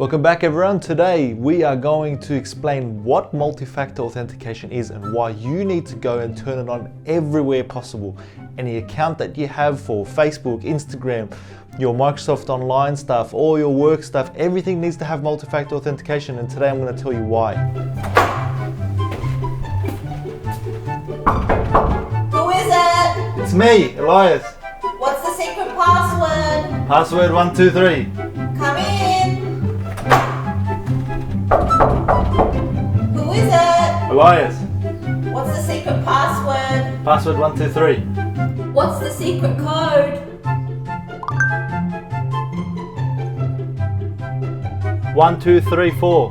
Welcome back everyone. Today we are going to explain what multi-factor authentication is and why you need to go and turn it on everywhere possible. Any account that you have for Facebook, Instagram, your Microsoft Online stuff, all your work stuff, everything needs to have multi-factor authentication, and today I'm going to tell you why. Who is it? It's me, Elias. What's the secret password? Password 123. Come in. Who is it? Elias. What's the secret password? Password 123. What's the secret code? 1234.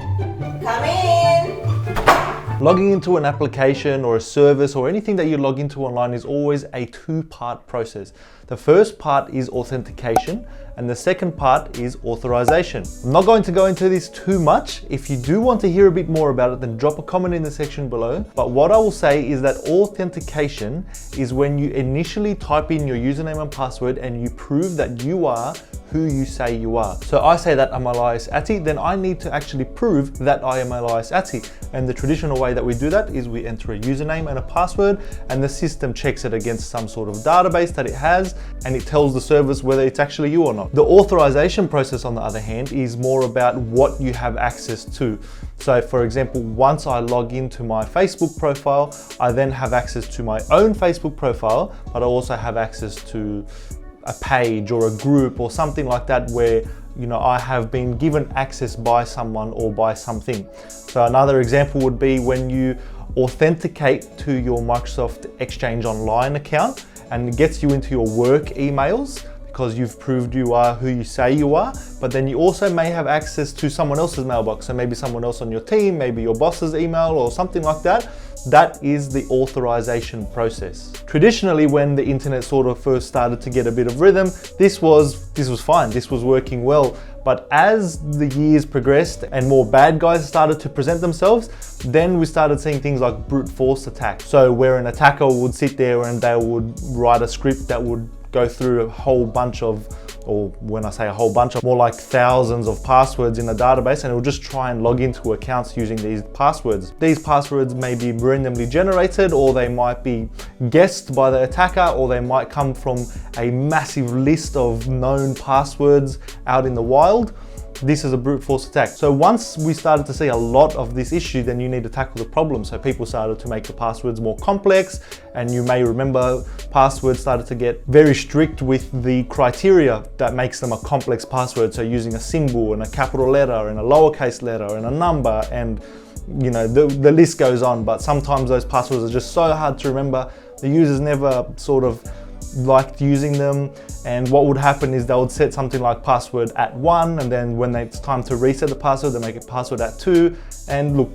Come in. Logging into an application or a service or anything that you log into online is always a two-part process. The first part is authentication and the second part is authorization. I'm not going to go into this too much. If you do want to hear a bit more about it, then drop a comment in the section below. But what I will say is that authentication is when you initially type in your username and password and you prove that you are who you say you are. So I say that I'm Elias Atti, then I need to actually prove that I am Elias Atti. And the traditional way that we do that is we enter a username and a password, and the system checks it against some sort of database that it has, and it tells the service whether it's actually you or not. The authorization process, on the other hand, is more about what you have access to. So for example, once I log into my Facebook profile, I then have access to my own Facebook profile, but I also have access to a page or a group or something like that where I have been given access by someone or by something. So another example would be when you authenticate to your Microsoft Exchange Online account and it gets you into your work emails because you've proved you are who you say you are, but then you also may have access to someone else's mailbox. So maybe someone else on your team, maybe your boss's email or something like that. That is the authorization process. Traditionally, when the internet sort of first started to get a bit of rhythm, this was fine, this was working well. But as the years progressed and more bad guys started to present themselves, then we started seeing things like brute force attacks. So where an attacker would sit there and they would write a script that would go through a whole bunch of, or when I say a whole bunch of, more like thousands of passwords in a database, and it will just try and log into accounts using these passwords. These passwords may be randomly generated, or they might be guessed by the attacker, or they might come from a massive list of known passwords out in the wild. This is a brute force attack. So once we started to see a lot of this issue, then you need to tackle the problem. So people started to make the passwords more complex, and you may remember passwords started to get very strict with the criteria that makes them a complex password. So using a symbol and a capital letter and a lowercase letter and a number, and the list goes on. But sometimes those passwords are just so hard to remember. The users never sort of liked using them, and what would happen is they would set something like password at 1, and then when it's time to reset the password, they make it password at 2, and look,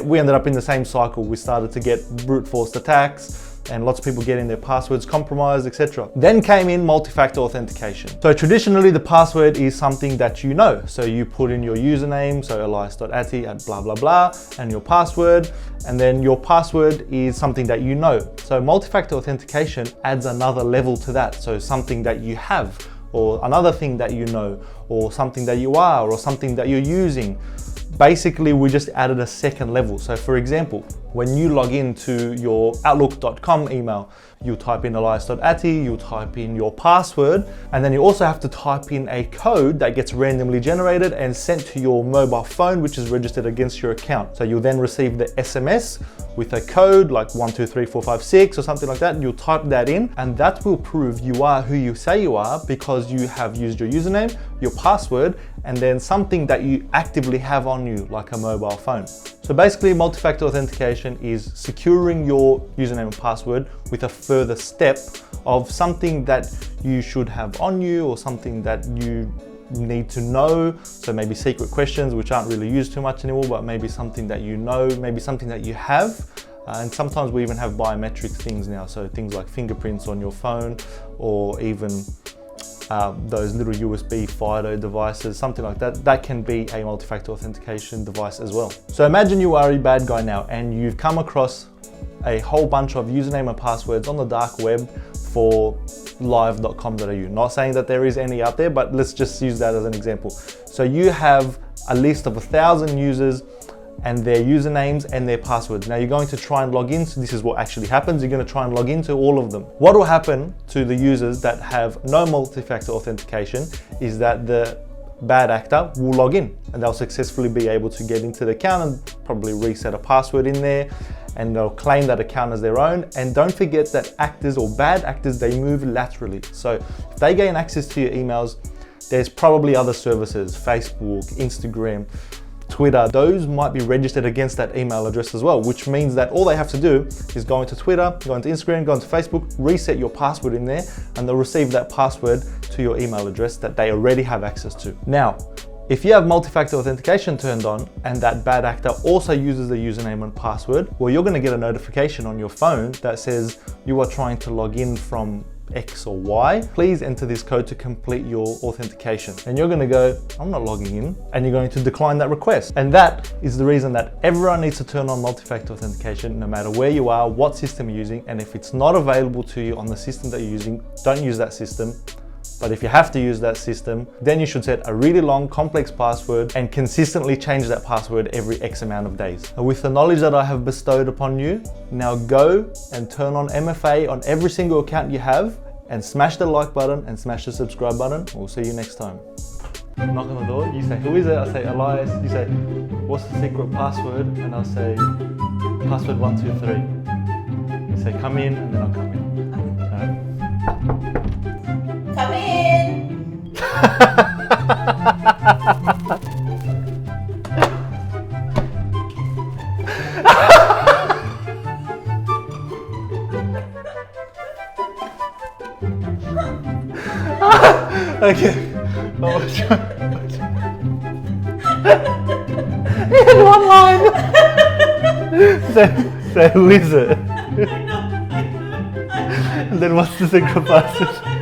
we ended up in the same cycle. We started to get brute force attacks and lots of people getting their passwords compromised, etc. Then came in multi-factor authentication. So traditionally the password is something that you know. So you put in your username, so elias.atti at blah blah blah, and your password, and then your password is something that you know. So multi-factor authentication adds another level to that. So something that you have, or another thing that you know, or something that you are, or something that you're using. Basically, we just added a second level. So for example, when you log into your outlook.com email, you type in elias.atti, you type in your password, and then you also have to type in a code that gets randomly generated and sent to your mobile phone, which is registered against your account. So you'll then receive the SMS with a code like 123456 or something like that. You'll type that in, and that will prove you are who you say you are because you have used your username, your password, and then something that you actively have on you, like a mobile phone. So basically, multi-factor authentication is securing your username and password with a further step of something that you should have on you, or something that you need to know. So maybe secret questions, which aren't really used too much anymore, but maybe something that you know, maybe something that you have. And sometimes we even have biometric things now. So things like fingerprints on your phone, or even those little USB FIDO devices, something like that. That can be a multi-factor authentication device as well. So imagine you are a bad guy now and you've come across a whole bunch of username and passwords on the dark web for live.com.au. Not saying that there is any out there, but let's just use that as an example. So you have a list of 1,000 users and their usernames and their passwords. Now you're going to try and log in. So this is what actually happens. You're going to try and log into all of them. What will happen to the users that have no multi-factor authentication is that the bad actor will log in and they'll successfully be able to get into the account and probably reset a password in there, and they'll claim that account as their own. And don't forget that actors or bad actors, they move laterally. So if they gain access to your emails, there's probably other services, Facebook, Instagram, Twitter, those might be registered against that email address as well, which means that all they have to do is go into Twitter, go into Instagram, go into Facebook, reset your password in there, and they'll receive that password to your email address that they already have access to. Now, if you have multi-factor authentication turned on and that bad actor also uses the username and password, well, you're gonna get a notification on your phone that says you are trying to log in from X or Y. Please enter this code to complete your authentication. And you're gonna go, I'm not logging in, and you're going to decline that request. And that is the reason that everyone needs to turn on multi-factor authentication, no matter where you are, what system you're using, and if it's not available to you on the system that you're using, don't use that system. But if you have to use that system, then you should set a really long, complex password and consistently change that password every X amount of days. And with the knowledge that I have bestowed upon you, now go and turn on MFA on every single account you have, and smash the like button and smash the subscribe button. We'll see you next time. Knock on the door, you say, who is it? I say, Elias. You say, what's the secret password? And I'll say, password 123. You say, come in, and then I'll come in. Come in. Okay. Oh, in one line. Say who is it? And then what's the secret password?